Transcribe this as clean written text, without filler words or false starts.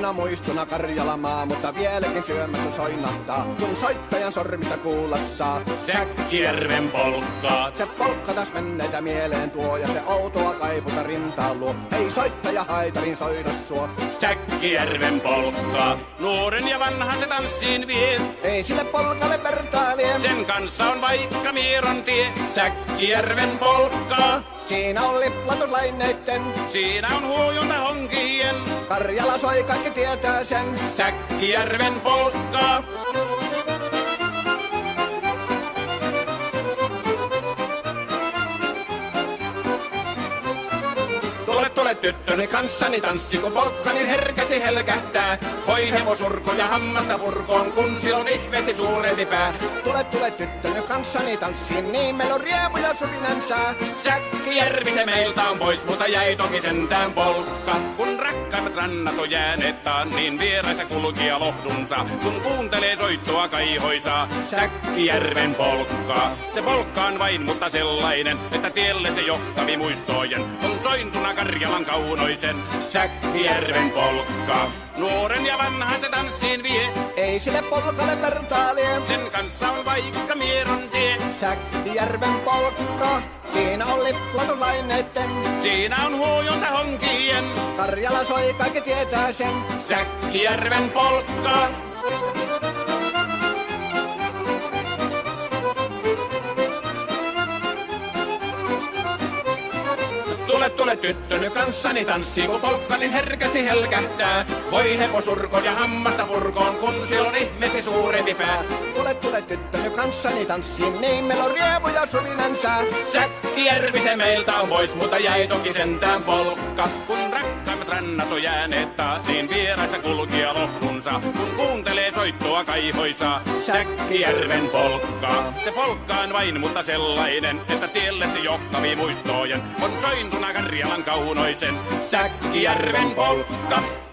Kauniina muistona Karjalamaa, mutta vieläkin syömässä soinahtaa, kun soittajan sormista kuulla saa. Säkkijärven polkkaa. Se polkka taas menneitä mieleen tuo, ja se outoa kaiputa rintaan luo. Ei soittaja haitarin soida suo. Säkkijärven polkkaa. Nuoren ja vanhan se tanssiin vie. Ei sille polkalle vertailee. Sen kanssa on vaikka Mieron tie. Säkkijärven polkkaa. Siinä on liplatuslaineitten. Siinä on huojunta honkien. Karjala soi, kaikki tietää sen. Säkkijärven polkkaa. Tule tyttöni kanssani tanssi, kun polkkani herkästi helkähtää. Hoi hevosurko ja hammasta purkoon, kun silloin ihmeesi suurempi pää. Tule tyttöni kanssani tanssiin, niin meillä on riemu ja suvinansa. Säkkijärvi se meiltä on pois, mutta jäi toki sentään polkka. Kun rakkaimmat rannat on jääneet taan, niin vieraissa kulkija lohdunsa. Kun kuuntelee soittoa kaihoisaa, Säkkijärven polkkaa. Se polkka on vain, mutta sellainen, että tielle se johtavi muistojen. On sointuna Karjalan kaunoisen, Säkkijärven polkkaa. Nuoren ja vanhan se tanssiin vie. Ei sille polkalle vertailee. Sen kanssa on vaikka Mieron tie. Säkkijärven polkka. Siinä on liplatuslaineitten. Siinä on huojunta honkien. Karjala soi, kaikki tietää sen. Säkkijärven polkkaa. Tule tyttöny kanssani tanssi, kun polkkani herkästi helkähtää. Voi hevosurko ja hammasta purkoon, kun silloin ihmeesi suurempi pää. Tule tyttöny kanssani tanssiin, niin meillä on riemu ja suvinansa. Säkkijärvi se meiltä on pois, mutta jäi toki sentään polkka. Kun rakkaimmat rannat on jääneet taa, niin vieraissa kulkija lohdunsa. Kun kuuntelee soittoa kaihoisaa, Säkkijärven polkkaa. Se polkka on vain, mutta sellainen, että tielle se johtavi muistojen. On sointuna Karjalan kaunoisen, Säkkijärven polkka.